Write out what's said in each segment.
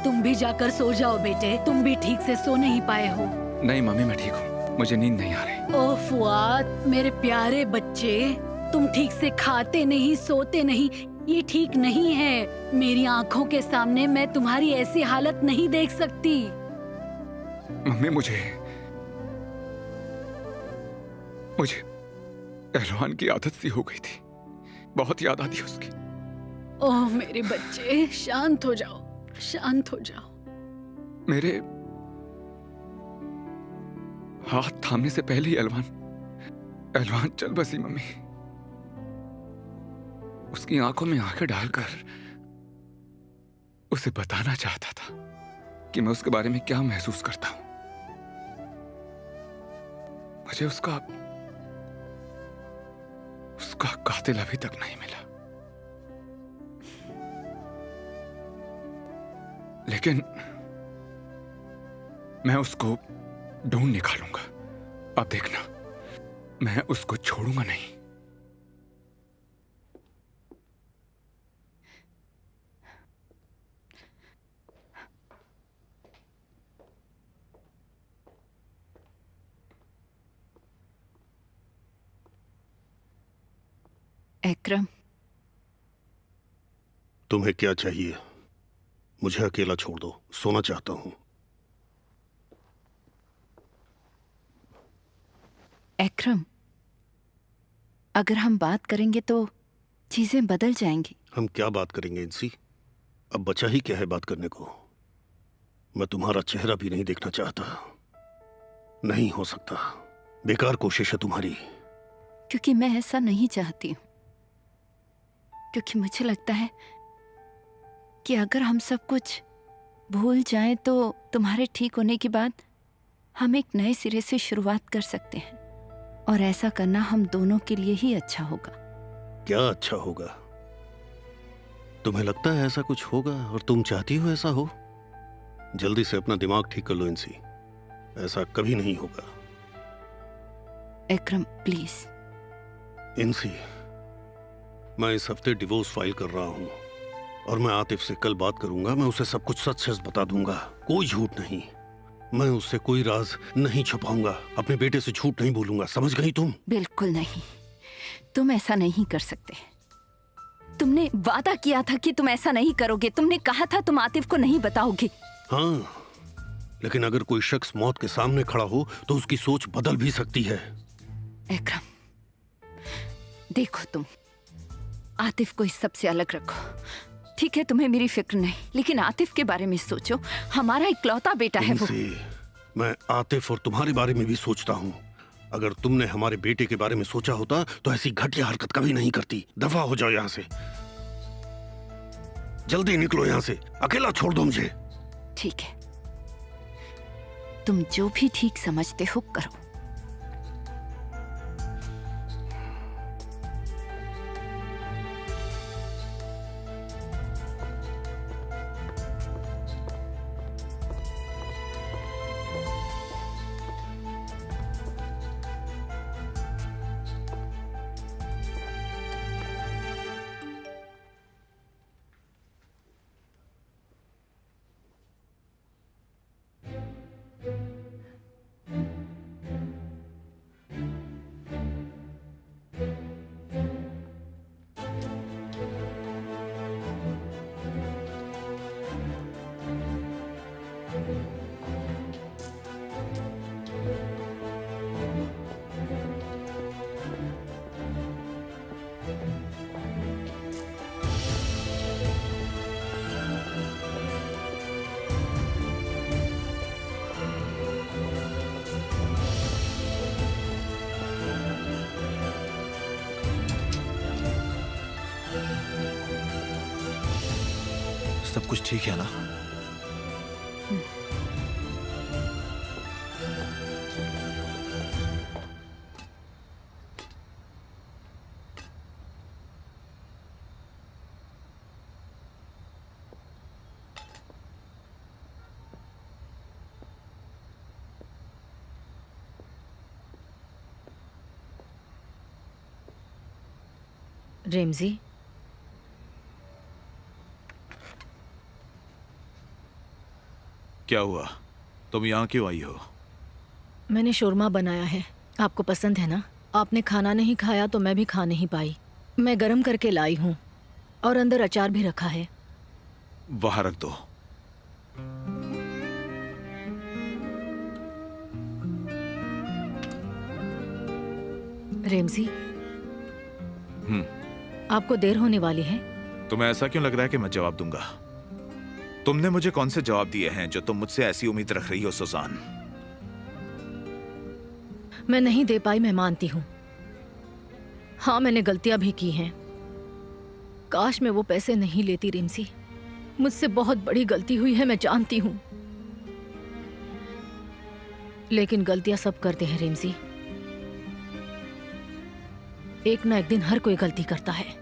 तुम भी जाकर सो जाओ बेटे, तुम भी ठीक से सो नहीं पाए हो। नहीं मम्मी, मैं ठीक हूँ, मुझे नींद नहीं आ रही। ओह फुआद, मेरे प्यारे बच्चे, तुम ठीक से खाते नहीं, सोते नहीं, ये ठीक नहीं है। मेरी आंखों के सामने मैं तुम्हारी ऐसी हालत नहीं देख सकती। मम्मी मुझे पहलवान की आदत सी हो गई थी, बहुत याद आती उसकी। ओह मेरे बच्चे, शांत हो जाओ, शांत हो जाओ। मेरे हाथ थामने से पहले ही पहलवान चल बसी मम्मी। उसकी आंखों में आंखें डालकर उसे बताना चाहता था कि मैं उसके बारे में क्या महसूस करता हूं। मुझे उसका कातिल अभी तक नहीं मिला, लेकिन मैं उसको ढूंढ निकालूंगा। अब देखना, मैं उसको छोड़ूंगा नहीं। एकरम, तुम्हें क्या चाहिए? मुझे अकेला छोड़ दो, सोना चाहता हूं। एकरम, अगर हम बात करेंगे तो चीजें बदल जाएंगी। हम क्या बात करेंगे इंसी? अब बचा ही क्या है बात करने को? मैं तुम्हारा चेहरा भी नहीं देखना चाहता। नहीं हो सकता, बेकार कोशिश है तुम्हारी। क्योंकि मैं ऐसा नहीं चाहती हूं, क्योंकि मुझे लगता है कि अगर हम सब कुछ भूल जाएं तो तुम्हारे ठीक होने के बाद हम एक नए सिरे से शुरुआत कर सकते हैं, और ऐसा करना हम दोनों के लिए ही अच्छा होगा। क्या अच्छा होगा? तुम्हें लगता है ऐसा कुछ होगा और तुम चाहती हो ऐसा हो? जल्दी से अपना दिमाग ठीक कर लो इंसी, ऐसा कभी नहीं होगा। एकरम प्लीज। इंसी, मैं इस हफ्ते डिवोर्स फाइल कर रहा हूं और मैं आतिफ से कल बात करूंगा। मैं उसे सब कुछ सच सच बता दूंगा, कोई झूठ नहीं। मैं उससे कोई राज नहीं छुपाऊंगा, अपने बेटे से झूठ नहीं बोलूंगा, समझ गई तुम? बिल्कुल नहीं, तुम ऐसा नहीं कर सकते। तुमने वादा किया था कि तुम ऐसा नहीं करोगे। तुमने कहा था तुम आतिफ को नहीं बताओगे। हाँ, लेकिन अगर कोई शख्स मौत के सामने खड़ा हो तो उसकी सोच बदल भी सकती है। एकरम, देखो, तुम आतिफ को इस सब से अलग रखो। ठीक है, तुम्हें मेरी फिक्र नहीं, लेकिन आतिफ के बारे में सोचो। हमारा इकलौता बेटा है वो। मैं आतिफ और तुम्हारे बारे में भी सोचता हूँ। अगर तुमने हमारे बेटे के बारे में सोचा होता तो ऐसी घटिया हरकत कभी नहीं करती। दफा हो जाओ यहाँ से, जल्दी निकलो यहाँ से, अकेला छोड़ दो मुझे। ठीक है, तुम जो भी ठीक समझते हो करो। सब कुछ ठीक है ना? रेमजी, क्या हुआ? तुम यहाँ क्यों आई हो? मैंने शोरमा बनाया है, आपको पसंद है ना? आपने खाना नहीं खाया तो मैं भी खा नहीं पाई। मैं गरम करके लाई हूँ और अंदर अचार भी रखा है। वहां रख दो। रेमजी, आपको देर होने वाली है। तुम्हें ऐसा क्यों लग रहा है कि मैं जवाब दूंगा? तुमने मुझे कौन से जवाब दिए हैं जो तुम मुझसे ऐसी उम्मीद रख रही हो सुजान? मैं नहीं दे पाई, मैं मानती हूँ। हाँ, मैंने गलतियां भी की हैं। काश मैं वो पैसे नहीं लेती रिमसी। मुझसे बहुत बड़ी गलती हुई है, मैं जानती हूँ। लेकिन गलतियां सब करते हैं रिमसी। एक ना एक दिन हर कोई गलती करता है।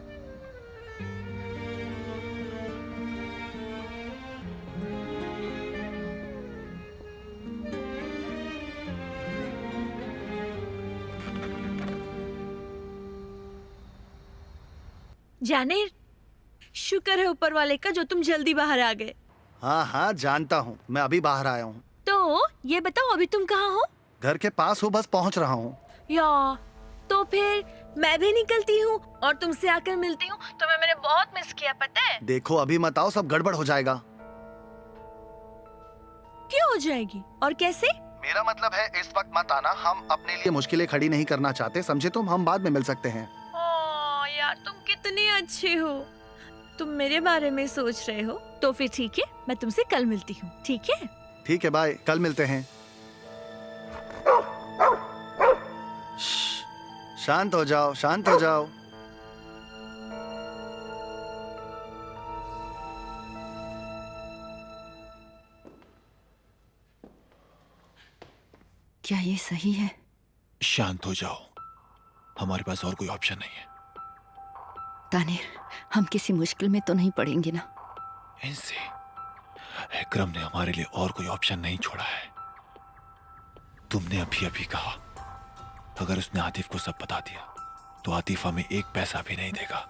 जानेर, शुक्र है ऊपर वाले का जो तुम जल्दी बाहर आ गए। हाँ हाँ जानता हूँ, मैं अभी बाहर आया हूँ। तो ये बताओ अभी तुम कहाँ हो? घर के पास हूँ, बस पहुँच रहा हूँ। या तो फिर मैं भी निकलती हूँ और तुमसे आकर मिलती हूँ। तुम्हें मैंने बहुत मिस किया, पता है? देखो अभी मत आओ, सब गड़बड़ हो जाएगा। क्यों हो जाएगी और कैसे? मेरा मतलब है इस वक्त मत आना, हम अपने लिए मुश्किलें खड़ी नहीं करना चाहते, समझे तुम? हम बाद में मिल सकते हैं। यार तुम कितने अच्छे हो। तुम मेरे बारे में सोच रहे हो तो फिर ठीक है, मैं तुमसे कल मिलती हूँ। ठीक है? ठीक है, बाय, कल मिलते हैं। शांत हो जाओ, शांत हो जाओ। क्या ये सही है? शांत हो जाओ, हमारे पास और कोई ऑप्शन नहीं है। तानिर, हम किसी मुश्किल में तो नहीं पड़ेंगे ना? इनसे इकरम ने हमारे लिए और कोई ऑप्शन नहीं छोड़ा है। तुमने अभी अभी कहा अगर उसने आतिफ को सब बता दिया तो आतिफ हमें एक पैसा भी नहीं देगा।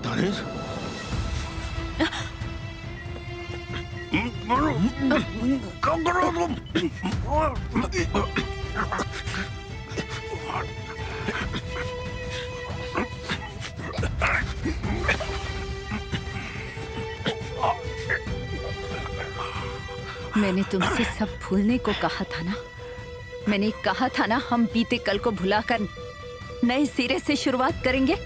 दानिश, क्या कर रहे हो तुम? मैंने तुमसे सब भूलने को कहा था ना। मैंने कहा था ना, हम बीते कल को भुलाकर नए सिरे से शुरुआत करेंगे।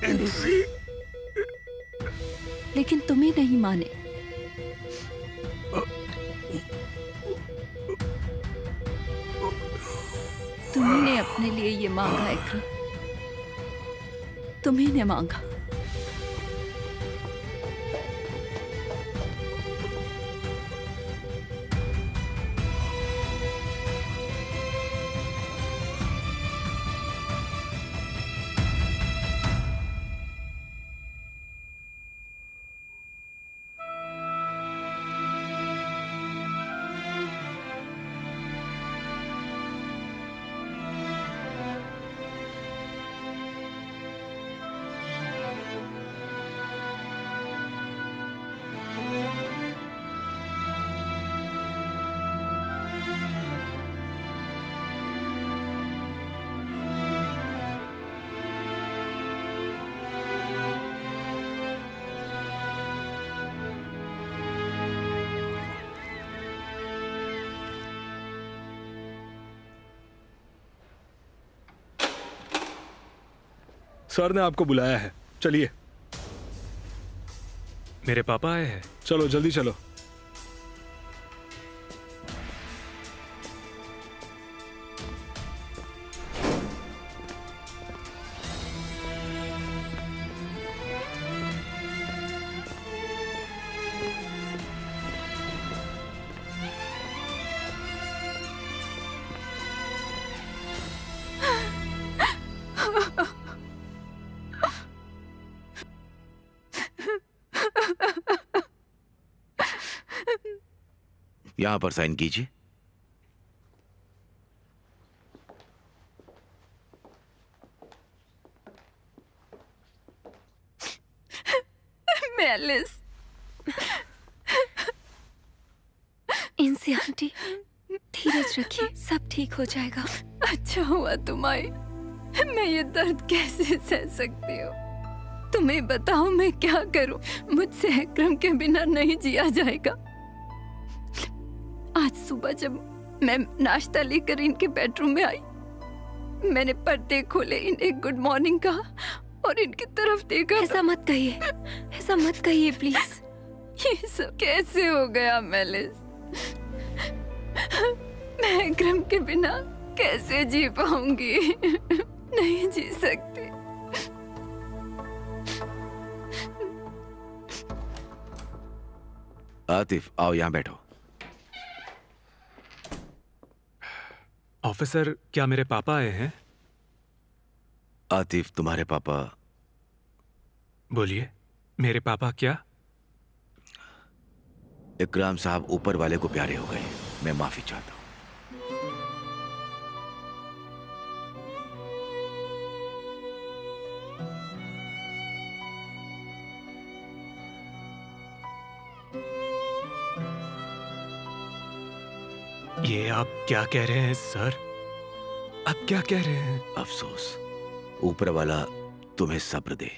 लेकिन तुम ही नहीं माने। तुम्ही ने अपने लिए ये मांगा इकराम, तुम्ही ने मांगा। सर ने आपको बुलाया है, चलिए। मेरे पापा आए हैं। चलो जल्दी चलो। यहां पर साइन कीजिए। मेलिस, इनसे आंटी धीरज रखिए, सब ठीक हो जाएगा। अच्छा हुआ तुम आई। मैं ये दर्द कैसे सह सकती हूँ? तुम्हें बताओ मैं क्या करूं? मुझसे अकरम के बिना नहीं जिया जाएगा। आज सुबह जब मैं नाश्ता लेकर इनके बेडरूम में आई, मैंने पर्दे खोले, इन्हें गुड मॉर्निंग कहा और इनकी तरफ देखा। ऐसा मत कहिए, ऐसा मत कहिए प्लीज। ये सब कैसे हो गया मेलिस? मैं अकरम के बिना कैसे जी पाऊंगी? नहीं जी सकती। आतिफ, आओ यहां बैठो। ऑफिसर, क्या मेरे पापा आए हैं? आतिफ, तुम्हारे पापा। बोलिए, मेरे पापा क्या? इकराम साहब ऊपर वाले को प्यारे हो गए। मैं माफी चाहता हूं। ये आप क्या कह रहे हैं सर? आप क्या कह रहे हैं? अफसोस, ऊपर वाला तुम्हें सब्र दे।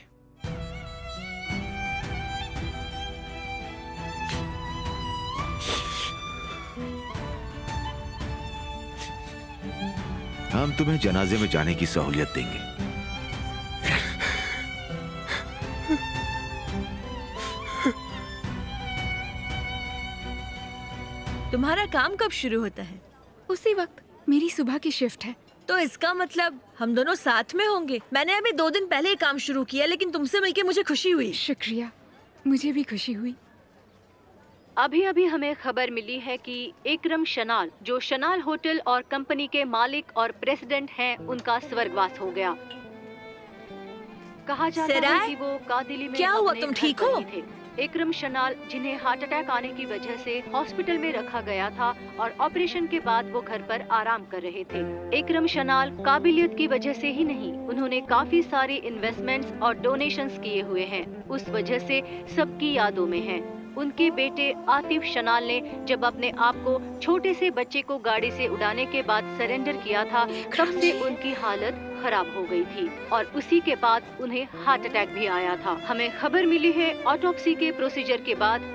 हम तुम्हें जनाजे में जाने की सहूलियत देंगे। तुम्हारा काम कब शुरू होता है? उसी वक्त, मेरी सुबह की शिफ्ट है। तो इसका मतलब हम दोनों साथ में होंगे। मैंने अभी 2 दिन पहले ही काम शुरू किया, लेकिन तुमसे मिलके मुझे खुशी हुई। शुक्रिया, मुझे भी खुशी हुई। अभी अभी हमें खबर मिली है कि इकरम शनाल, जो शनाल होटल और कंपनी के मालिक और प्रेसिडेंट हैं, उनका स्वर्गवास हो गया। कहा जाता है कि वो कादिली में क्या हुआ? अपने तुम घर ठीक पर हो? ही थे। इकरम शनाल, जिन्हें हार्ट अटैक आने की वजह से हॉस्पिटल में रखा गया था और ऑपरेशन के बाद वो घर पर आराम कर रहे थे। इकरम शनाल काबिलियत की वजह से ही नहीं, उन्होंने काफी सारे इन्वेस्टमेंट्स और डोनेशंस किए हुए हैं। उस वजह से सबकी यादों में हैं। उनके बेटे आतिफ शनाल ने जब अपने आप को छोटे से बच्चे को गाड़ी से उड़ाने के बाद सरेंडर किया था, तब से उनकी हालत खराब हो गई थी और उसी के बाद उन्हें हार्ट अटैक भी आया था। हमें खबर मिली है ऑटोप्सी के प्रोसीजर के बाद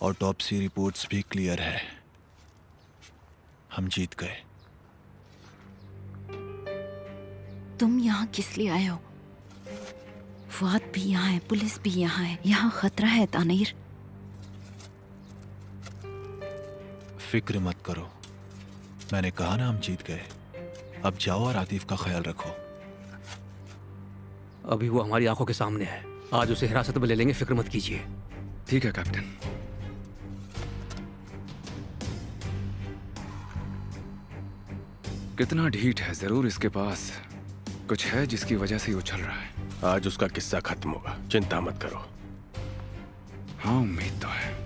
ऑटोप्सी रिपोर्ट्स भी क्लियर है, हम जीत गए। तुम यहाँ किस लिए आए हो? फुआद भी यहाँ है, पुलिस भी यहाँ है, यहाँ खतरा है तानीर। फिक्र मत करो, मैंने कहा ना हम जीत गए। अब जाओ और आतिफ का ख्याल रखो। अभी वो हमारी आंखों के सामने है, आज उसे हिरासत में ले लेंगे, फिक्र मत कीजिए। ठीक है कैप्टन। कितना ढीठ है, जरूर इसके पास कुछ है जिसकी वजह से ये उछल रहा है। आज उसका किस्सा खत्म होगा, चिंता मत करो। हाँ, उम्मीद तो है।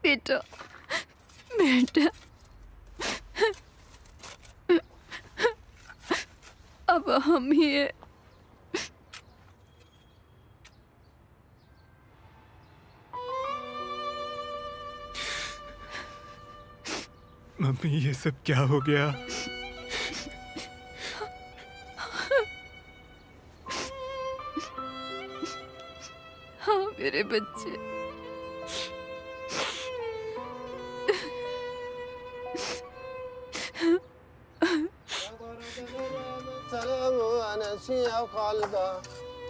बेटा, बेटा, अब हम ही है। मम्मी, ये सब क्या हो गया? हाँ मेरे बच्चे,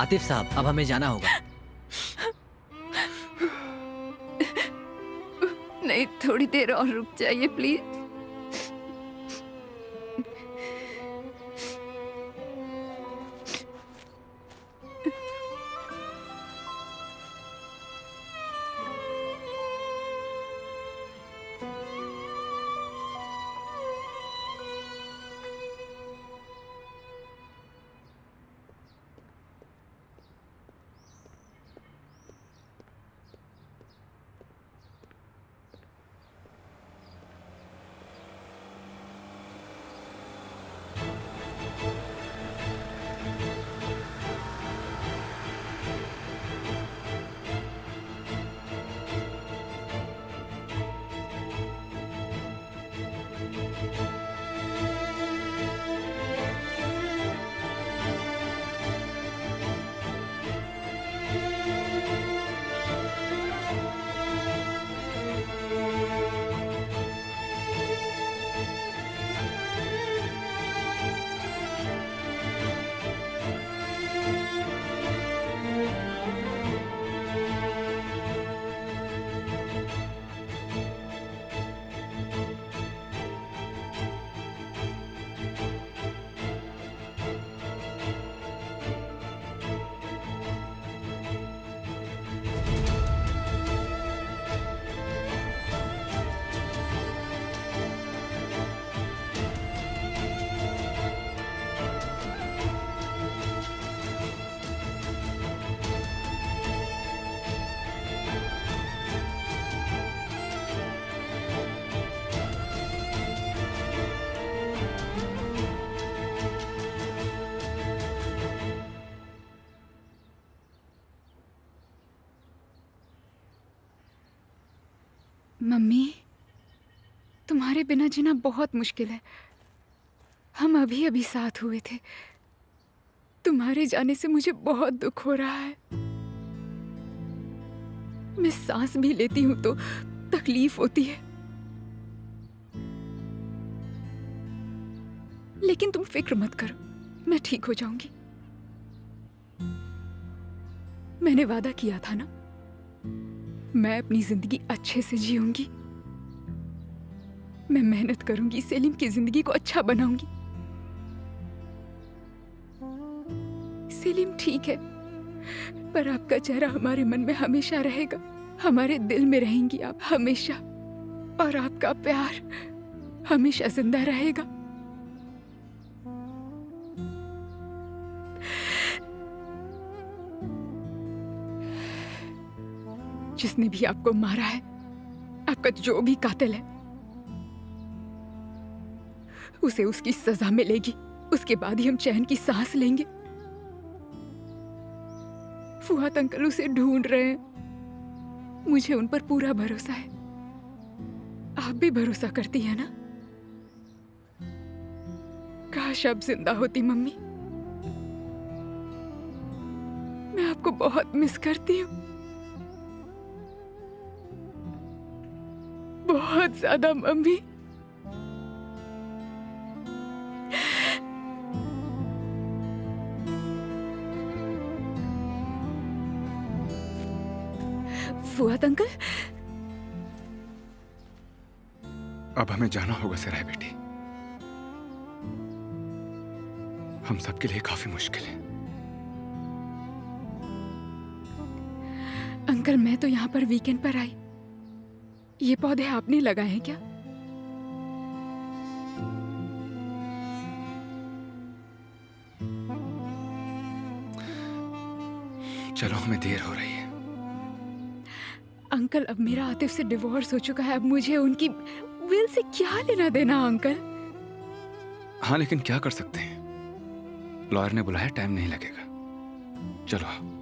आतिफ साहब, अब हमें जाना होगा। नहीं, थोड़ी देर और रुक जाइए प्लीज। मम्मी, तुम्हारे बिना जीना बहुत मुश्किल है। हम अभी अभी साथ हुए थे। तुम्हारे जाने से मुझे बहुत दुख हो रहा है। मैं सांस भी लेती हूँ तो तकलीफ होती है। लेकिन तुम फिक्र मत करो, मैं ठीक हो जाऊंगी। मैंने वादा किया था ना, मैं अपनी जिंदगी अच्छे से जीऊंगी। मैं मेहनत करूंगी, सेलिम की जिंदगी को अच्छा बनाऊंगी। सेलिम ठीक है, पर आपका चेहरा हमारे मन में हमेशा रहेगा, हमारे दिल में रहेंगी आप हमेशा, और आपका प्यार हमेशा जिंदा रहेगा। जिसने भी आपको मारा है, आपका जो भी कातिल है, उसे उसकी सजा मिलेगी। उसके बाद ही हम चैन की सांस लेंगे। फुआद अंकल उसे ढूंढ रहे हैं। मुझे उन पर पूरा भरोसा है। आप भी भरोसा करती है ना? काश आप जिंदा होती मम्मी। मैं आपको बहुत मिस करती हूँ, बहुत ज्यादा मम्मी। फुआद अंकल, अब हमें जाना होगा सराय बेटी। हम सबके लिए काफी मुश्किल है। अंकल मैं तो यहाँ पर वीकेंड पर आई। ये पौधे आपने लगाए हैं क्या? चलो, हमें देर हो रही है। अंकल अब मेरा आतिफ से डिवोर्स हो चुका है। अब मुझे उनकी विल से क्या लेना देना अंकल? हाँ, लेकिन क्या कर सकते हैं? लॉयर ने बुलाया, टाइम नहीं लगेगा। चलो।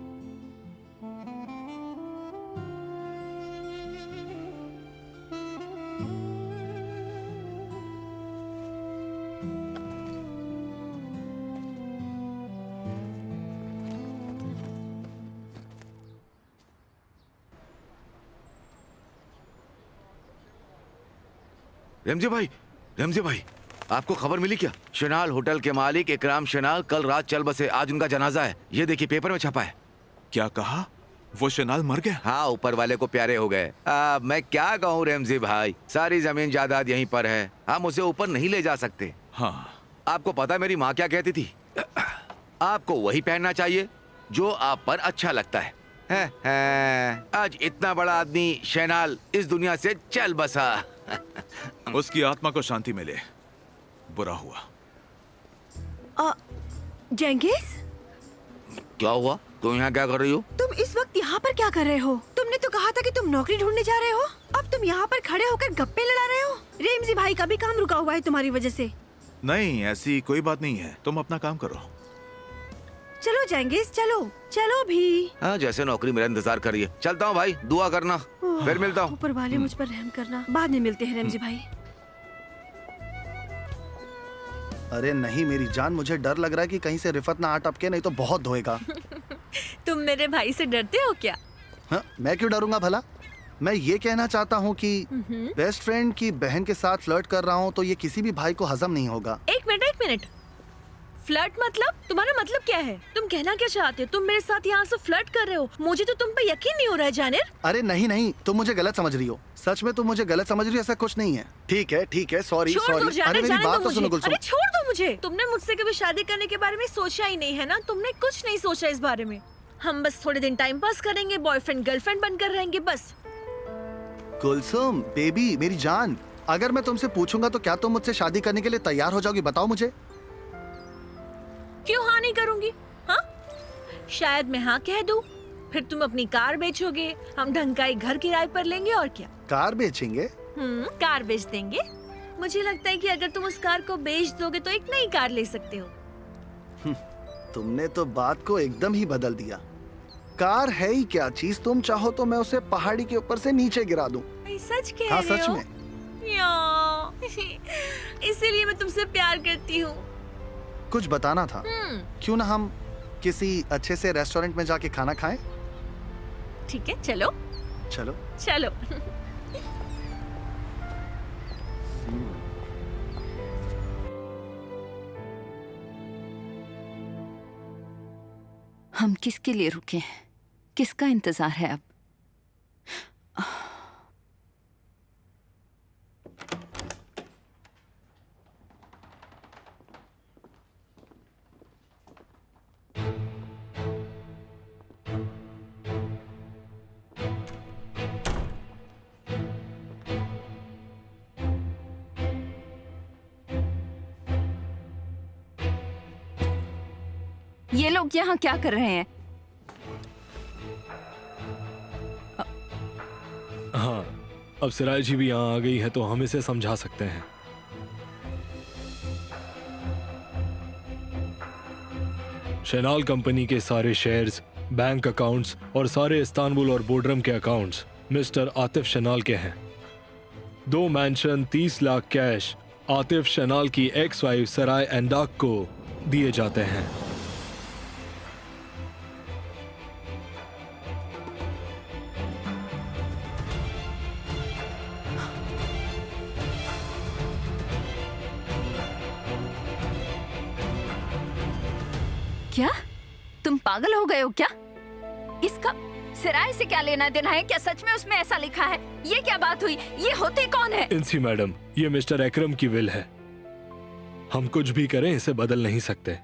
रमजी भाई, आपको खबर मिली क्या? शनाल होटल के मालिक इकराम शनाल कल रात चल बसे। आज उनका जनाजा है। ये देखिए, पेपर में छपा है। क्या कहा? वो शनाल मर गया? हाँ, ऊपर वाले को प्यारे हो गए। मैं क्या कहूँ रमजी भाई, सारी जमीन जायदाद यहीं पर है। हम उसे ऊपर नहीं ले जा सकते। हाँ। आपको पता मेरी माँ क्या कहती थी? आपको वही पहनना चाहिए जो आप पर अच्छा लगता है। आज इतना बड़ा आदमी शनाल इस दुनिया से चल बसा। उसकी आत्मा को शांति मिले। बुरा हुआ। जेंगिस, क्या हुआ? तुम यहाँ क्या कर रही हो? तुम इस वक्त यहाँ पर क्या कर रहे हो? तुमने तो कहा था कि तुम नौकरी ढूंढने जा रहे हो। अब तुम यहाँ पर खड़े होकर गप्पे लड़ा रहे हो। रेमजी भाई का भी काम रुका हुआ है तुम्हारी वजह से। नहीं, ऐसी कोई बात नहीं है। तुम अपना काम करो। चलो जेंगिस, चलो चलो भी। हाँ, जैसे नौकरी मेरा इंतजार करिए। चलता हूँ भाई, दुआ करना। फिर मिलता हूँ। ऊपर वाले मुझ पर रहम करना। बाद में मिलते हैं रेमजी भाई। अरे नहीं मेरी जान, मुझे डर लग रहा है कि कहीं से रिफत ना आ टपके, नहीं तो बहुत धोएगा। तुम मेरे भाई से डरते हो क्या? हाँ, मैं क्यों डरूंगा भला? मैं ये कहना चाहता हूँ कि बेस्ट फ्रेंड की बहन के साथ फ्लर्ट कर रहा हूँ तो ये किसी भी भाई को हजम नहीं होगा। एक मिनट। फ्लर्ट मतलब? तुम्हारा मतलब क्या है? तुम कहना क्या चाहते हो? तुम मेरे साथ यहाँ से फ्लर्ट कर रहे हो? मुझे तो तुम पे यकीन नहीं हो रहा है जानिर। अरे नहीं, तुम मुझे गलत समझ रही हो। सच में तुम मुझे गलत समझ रही हो, ऐसा कुछ नहीं है। ठीक है, सॉरी। अरे मेरी बात तो सुनो गुलसुम। अरे छोड़ दो मुझे। तुमने मुझसे कभी शादी करने के बारे में सोचा ही नहीं है ना? तुमने कुछ नहीं सोचा इस बारे में। हम बस थोड़े दिन टाइम पास करेंगे, बॉयफ्रेंड गर्लफ्रेंड बनकर रहेंगे बस। गुलसुम बेबी, मेरी जान, अगर मैं तुमसे पूछूंगा तो क्या तुम मुझसे शादी करने के लिए तैयार हो जाओगी? बताओ मुझे। क्यों हाँ नहीं करूंगी? हाँ, शायद मैं हाँ कह दूं, फिर तुम अपनी कार बेचोगे, हम ढंग का एक घर किराए पर लेंगे और क्या। कार बेचेंगे? कार बेच देंगे। मुझे लगता है कि अगर तुम उस कार को बेच दोगे तो एक नई कार ले सकते हो। तुमने तो बात को एकदम ही बदल दिया। कार है ही क्या चीज? तुम चाहो तो मैं उसे पहाड़ी के ऊपर से नीचे गिरा दूं। सच कह हाँ, रहे सच हो? में। इसीलिए मैं तुमसे प्यार करती हूँ। कुछ बताना था। क्यों ना हम किसी अच्छे से रेस्टोरेंट में जाके खाना खाएं? ठीक है, चलो। हम किसके लिए रुके हैं? किसका इंतजार है अब? ये लोग यहाँ क्या कर रहे हैं? हाँ, अब सिराज जी भी यहाँ आ गई है तो हम इसे समझा सकते हैं। शेनाल कंपनी के सारे शेयर्स, बैंक अकाउंट्स और सारे इस्तांबुल और बोडरम के अकाउंट्स मिस्टर आतिफ शेनाल के हैं। 2 मैंशन, 30 लाख कैश आतिफ शेनाल की एक्स वाइफ सराय एंडाक को दिए जाते हैं। क्या तुम पागल हो गए हो क्या? इसका सिराय से क्या लेना देना है? क्या सच में उसमें ऐसा लिखा है? ये क्या बात हुई? ये होते कौन है? इंसी मैडम, ये मिस्टर अकरम की विल है। हम कुछ भी करें इसे बदल नहीं सकते,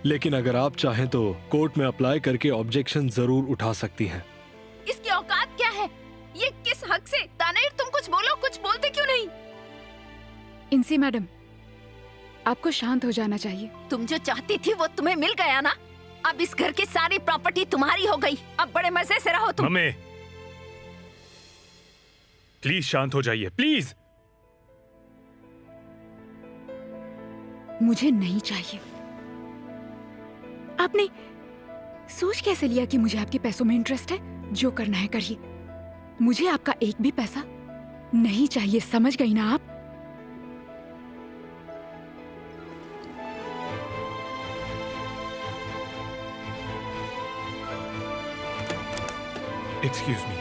लेकिन अगर आप चाहें तो कोर्ट में अप्लाई करके ऑब्जेक्शन जरूर उठा सकती हैं। इसकी औकात क्या है? ये किस हक से? तानीर, तुम कुछ बोलो, कुछ बोलते क्यों नहीं? इंसी मैडम, आपको शांत हो जाना चाहिए। तुम जो चाहती थी वो तुम्हें मिल गया ना। अब इस घर की सारी प्रॉपर्टी तुम्हारी हो गई। अब बड़े मजे से रहो तुम। मम्मी, प्लीज शांत हो जाइए, प्लीज। मुझे नहीं चाहिए। आपने सोच कैसे लिया कि मुझे आपके पैसों में इंटरेस्ट है? जो करना है करिए, मुझे आपका एक भी पैसा नहीं चाहिए। समझ गई ना आप? Excuse me.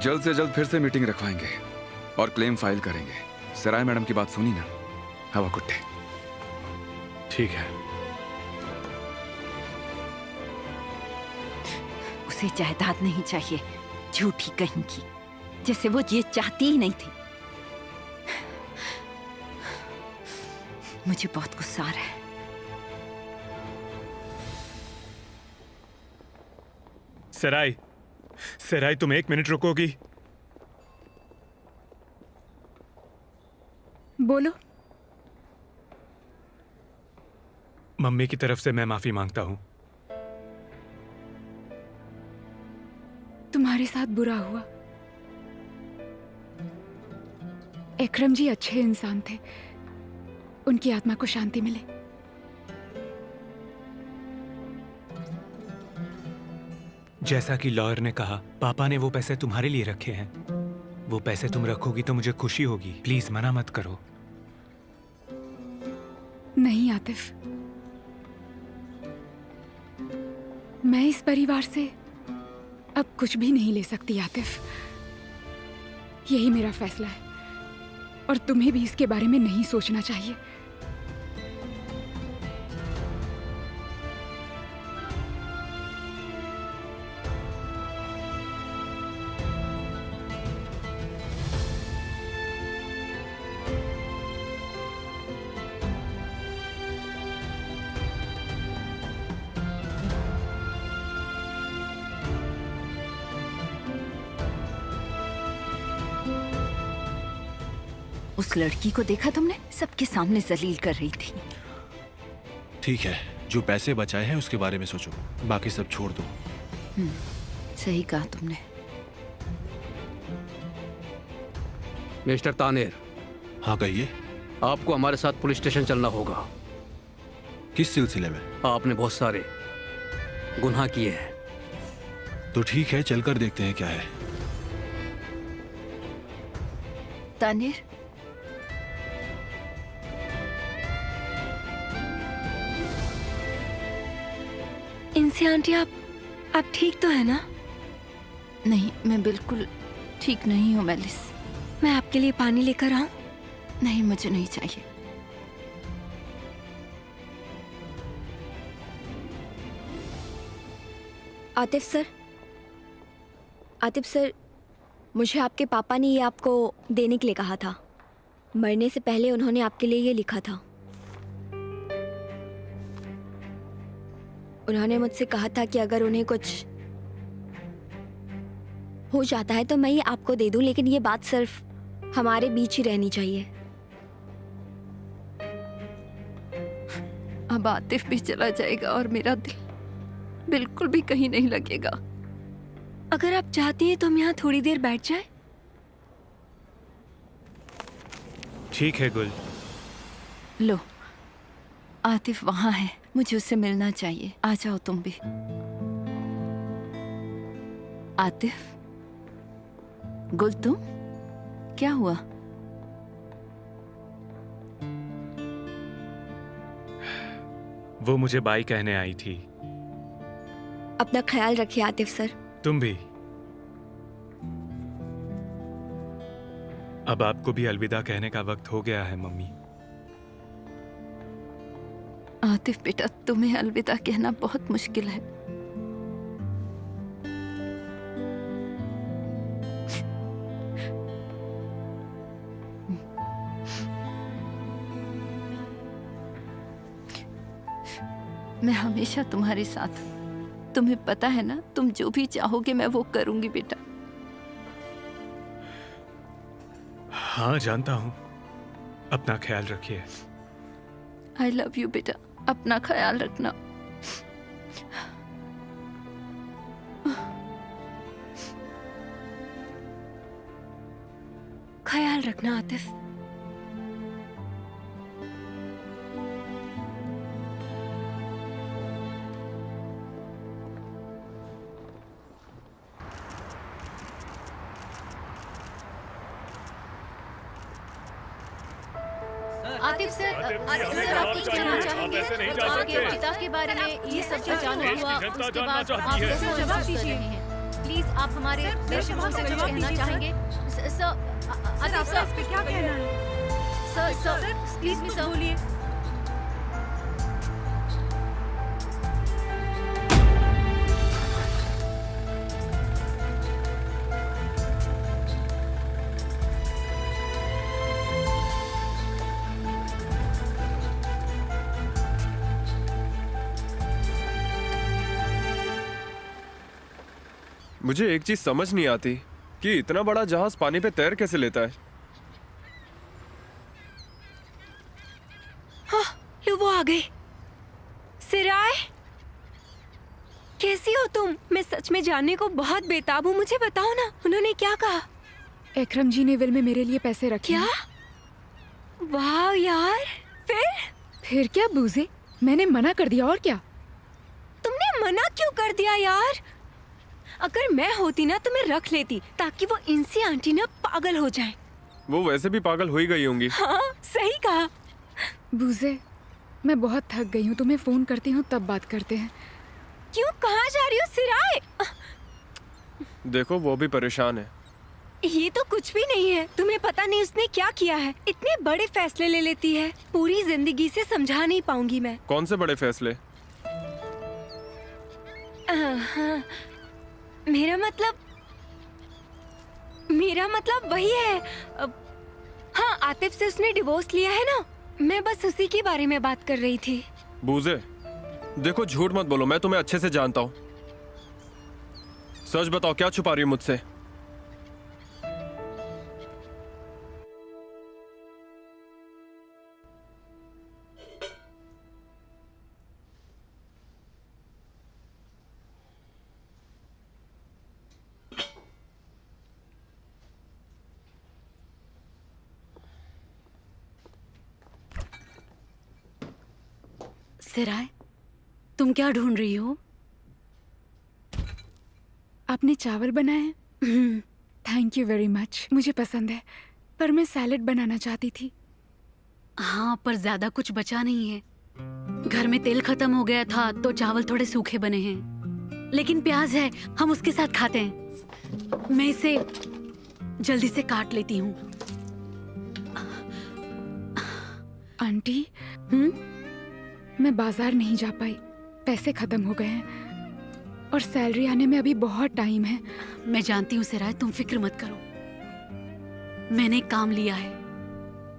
जल्द से जल्द फिर से मीटिंग रखवाएंगे और क्लेम फाइल करेंगे। सराय मैडम की बात सुनी ना? हवा कुट्टे। ठीक है। उसे जायदाद नहीं चाहिए, झूठी कहीं की, जैसे वो ये चाहती ही नहीं थी। मुझे बहुत गुस्सा आ रहा है। सराय, सराय, तुम 1 मिनट रुकोगी? बोलो। मम्मी की तरफ से मैं माफी मांगता हूँ। तुम्हारे साथ बुरा हुआ। इकरम जी अच्छे इंसान थे, उनकी आत्मा को शांति मिले। जैसा कि लॉयर ने कहा, पापा ने वो पैसे तुम्हारे लिए रखे हैं। वो पैसे तुम रखोगी तो मुझे खुशी होगी। प्लीज मना मत करो। नहीं आतिफ, मैं इस परिवार से अब कुछ भी नहीं ले सकती आतिफ। यही मेरा फैसला है और तुम्हें भी इसके बारे में नहीं सोचना चाहिए। उस लड़की को देखा तुमने? सबके सामने जलील कर रही थी। ठीक है, जो पैसे बचाए हैं उसके बारे में सोचो, बाकी सब छोड़ दो। सही कहा तुमने। मिस्टर तानेर। हाँ कहिए। आपको हमारे साथ पुलिस स्टेशन चलना होगा। किस सिलसिले में? आपने बहुत सारे गुनाह किए हैं। तो ठीक है, चलकर देखते हैं क्या है। तानेर, इंसी आंटी, आप ठीक तो है ना? नहीं, मैं बिल्कुल ठीक नहीं हूँ मेलिस। मैं आपके लिए पानी लेकर आऊं? नहीं, मुझे नहीं चाहिए। आतिफ सर, मुझे आपके पापा ने ये आपको देने के लिए कहा था। मरने से पहले उन्होंने आपके लिए ये लिखा था। उन्होंने मुझसे कहा था कि अगर उन्हें कुछ हो जाता है तो मैं ये आपको दे दूं, लेकिन ये बात सिर्फ हमारे बीच ही रहनी चाहिए। अब आतिफ भी चला जाएगा और मेरा दिल बिल्कुल भी कहीं नहीं लगेगा। अगर आप चाहती हैं तो हम यहाँ थोड़ी देर बैठ जाएं? ठीक है गुल। लो, आतिफ वहां है, मुझे उससे मिलना चाहिए। आ जाओ तुम भी। आतिफ, गुल तुम, क्या हुआ? वो मुझे बाई कहने आई थी। अपना ख्याल रखिए आतिफ सर। तुम भी। अब आपको भी अलविदा कहने का वक्त हो गया है मम्मी। आतिफ बेटा, तुम्हें अलविदा कहना बहुत मुश्किल है। मैं हमेशा तुम्हारे साथ हूं। तुम्हें पता है ना, तुम जो भी चाहोगे मैं वो करूंगी बेटा। हाँ जानता हूँ। अपना ख्याल रखिए। आई लव यू बेटा, अपना ख्याल रखना। ख्याल रखना आतिफ। आतिफ सर, आप कुछ कहना चाहेंगे? आपके पिता के बारे में ये सब जो जानना हुआ, उसके बाद आप कैसे जवाब दीजिए? प्लीज आप हमारे दर्शकों से कुछ कहना चाहेंगे? आतिफ सर, पे क्या कहना है? सर, प्लीज मी सर, बोलिए। मुझे एक चीज समझ नहीं आती कि इतना बड़ा जहाज पानी पे तैर कैसे लेता है। हाँ, लो वो आ गए। सिराय, कैसी हो तुम? मैं सच में जानने को बहुत बेताब हूँ। मुझे बताओ ना, उन्होंने क्या कहा? एकरम जी ने विल में मेरे लिए पैसे रखे। क्या? वाह यार। फिर क्या बूजे, मैंने मना कर दिया। और क्या? तुमने मना क्यों कर दिया यार? अगर मैं होती ना तो मैं रख लेती, ताकि वो इंसी आंटी ना पागल हो जाए। वो वैसे भी पागल हो ही गई होंगी। हाँ, सही कहा। बूजे, मैं बहुत थक गई हूँ, तुम्हें फोन करती हूँ तब बात करते हैं। क्यों, कहाँ जा रही हो सिराय? देखो वो भी परेशान है। ये तो कुछ भी नहीं है। तुम्हें पता नहीं उसने क्या किया है। इतने बड़े फैसले ले लेती है, पूरी जिंदगी से समझा नहीं पाऊंगी मैं। कौन से बड़े फैसले? हाँ, मेरा मतलब वही है। हाँ, आतिफ से उसने डिवोर्स लिया है ना, मैं बस उसी के बारे में बात कर रही थी। बूजे, देखो झूठ मत बोलो, मैं तुम्हें अच्छे से जानता हूँ। सच बताओ, क्या छुपा रही हो मुझसे? सिराय, तुम क्या ढूंढ रही हो? आपने चावल बनाए? थैंक यू वेरी मच, मुझे पसंद है, पर मैं सैलेड बनाना चाहती थी। हाँ, पर ज्यादा कुछ बचा नहीं है। घर में तेल खत्म हो गया था तो चावल थोड़े सूखे बने हैं, लेकिन प्याज है, हम उसके साथ खाते हैं। मैं इसे जल्दी से काट लेती हूँ। आंटी, मैं बाजार नहीं जा पाई, पैसे खत्म हो गए हैं। और सैलरी आने में अभी बहुत टाइम है। मैं जानती हूँ सिराज, तुम फिक्र मत करो। मैंने एक काम लिया है।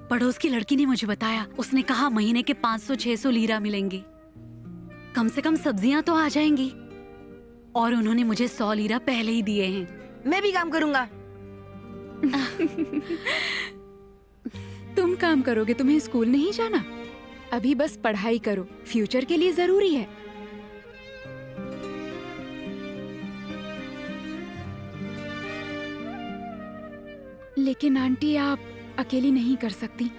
पड़ोस की लड़की ने मुझे बताया, उसने कहा महीने के 500-600 लीरा मिलेंगे। कम से कम सब्जियां तो आ जाएंगी। और उन्होंने मुझे 100 लीरा पहले ही दिए हैं। मैं भी काम करूंगा। तुम काम करोगे, तुम्हें स्कूल नहीं जाना? अभी बस पढ़ाई करो, फ्यूचर के लिए जरूरी है। लेकिन आंटी, आप अकेली नहीं कर सकती।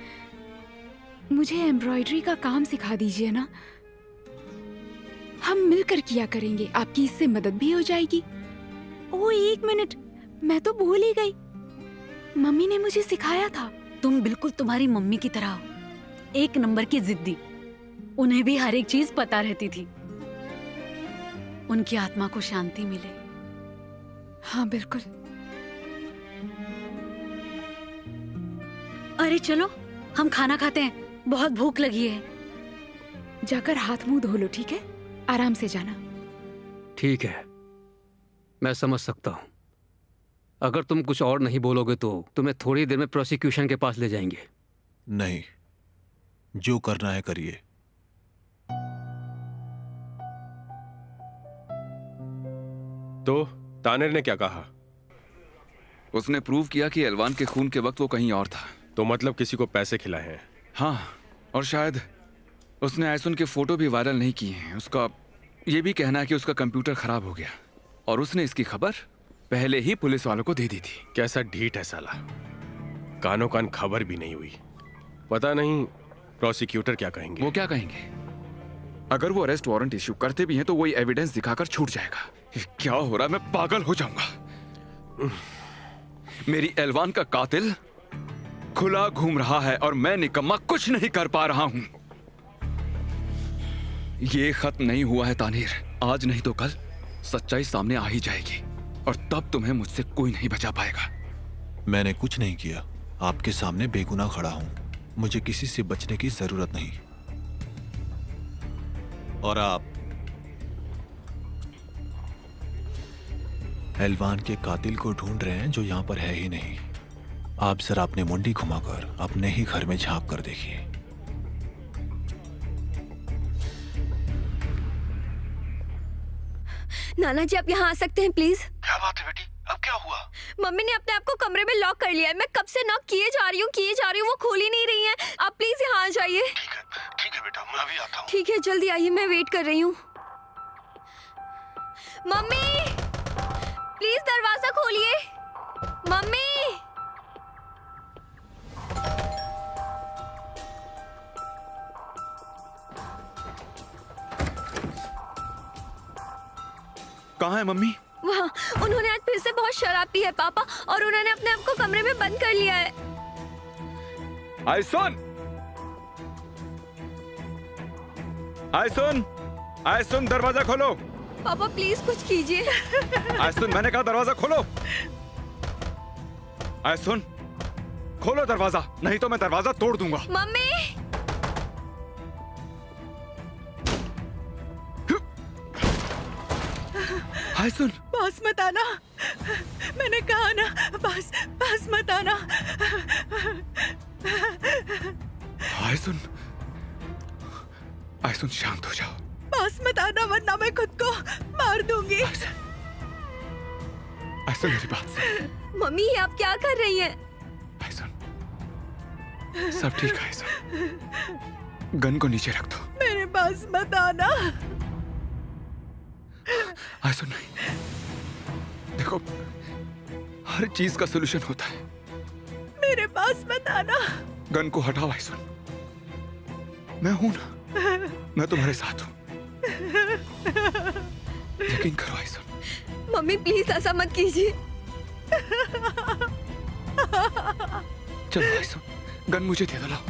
मुझे एम्ब्रॉयडरी का काम सिखा दीजिए ना। हम मिलकर किया करेंगे, आपकी इससे मदद भी हो जाएगी। ओह, 1 मिनट, मैं तो भूल ही गई। मम्मी ने मुझे सिखाया था। तुम बिल्कुल तुम्हारी मम्मी की तरह हो, 1 नंबर की जिद्दी। उन्हें भी हर एक चीज पता रहती थी। उनकी आत्मा को शांति मिले। हाँ बिल्कुल। अरे चलो, हम खाना खाते हैं, बहुत भूख लगी है। जाकर हाथ मुंह धो लो, ठीक है? आराम से जाना। ठीक है, मैं समझ सकता हूँ। अगर तुम कुछ और नहीं बोलोगे तो तुम्हें थोड़ी देर में प्रोसिक्यूशन के पास ले जाएंगे। नहीं, जो करना है करिए। तो तानेर ने क्या कहा? उसने प्रूव किया कि एलवान के खून के वक्त वो कहीं और था। तो मतलब किसी को पैसे खिलाए हैं? हाँ, और शायद उसने आयसुन के फोटो भी वायरल नहीं किए हैं। उसका ये भी कहना है कि उसका कंप्यूटर खराब हो गया और उसने इसकी खबर पहले ही पुलिस वालों को दे दी थी। कैसा ढीठ है साला, कानों कान खबर भी नहीं हुई। पता नहीं प्रोसिक्यूटर क्या कहेंगे। वो क्या कहेंगे? अगर वो अरेस्ट वारंट इश्यू करते भी हैं तो वही एविडेंस दिखाकर छूट जाएगा। ये क्या हो रहा है? मैं पागल हो जाऊंगा। मेरी एलवान का कातिल खुला घूम रहा है और मैं निकम्मा कुछ नहीं कर पा रहा हूं। ये खत्म नहीं हुआ है तानीर। आज नहीं तो कल सच्चाई सामने आ ही जाएगी और तब तुम्हें मुझसे कोई नहीं बचा पाएगा। मैंने कुछ नहीं किया, आपके सामने बेगुनाह खड़ा हूं। मुझे किसी से बचने की जरूरत नहीं। और आप एलवान के कातिल को ढूंढ रहे हैं जो यहां पर है ही नहीं। आप जरा अपनी मुंडी घुमाकर अपने ही घर में झांक कर देखिए। नाना जी, आप यहाँ आ सकते हैं प्लीज? क्या बात है बेटी, अब क्या हुआ? मम्मी ने अपने आप को कमरे में लॉक कर लिया है। मैं कब से नॉक किए जा रही हूँ, वो खोल ही नहीं रही है। आप प्लीज यहाँ आ जाइए। ठीक है बेटा, मैं अभी आता हूँ। ठीक है, जल्दी आइए, मैं वेट कर रही हूँ। मम्मी, प्लीज दरवाजा खोलिए। मम्मी, कहाँ है मम्मी? वहाँ। उन्होंने आज फिर से बहुत शराब पी है पापा, और उन्होंने अपने आप को कमरे में बंद कर लिया है। आयसुन! आयसुन! आयसुन, दरवाजा खोलो। पापा प्लीज कुछ कीजिए। आयसुन, मैंने कहा दरवाजा खोलो। आयसुन, खोलो दरवाजा, नहीं तो मैं दरवाजा तोड़ दूंगा। मम्मी, आयसुन! पास मत आना, मैंने कहा ना, पास मत आना। आयसुन, आयसुन शांत हो जाओ। पास मत आना वरना मैं खुद को मार दूंगी। आयसुन मेरी बात सुन। मम्मी ये आप क्या कर रही हैं? सब ठीक है आयसुन, गन को नीचे रख दो। मेरे पास मत आना। आयसुन नहीं, देखो हर चीज का सलूशन होता है। मेरे पास मत आना। गन को हटाओ आयसुन, मैं हूं ना, मैं तुम्हारे साथ हूं। यकीन करो आयसुन। मम्मी प्लीज ऐसा मत कीजिए। चलो आयसुन, गन मुझे दे दो, लाओ।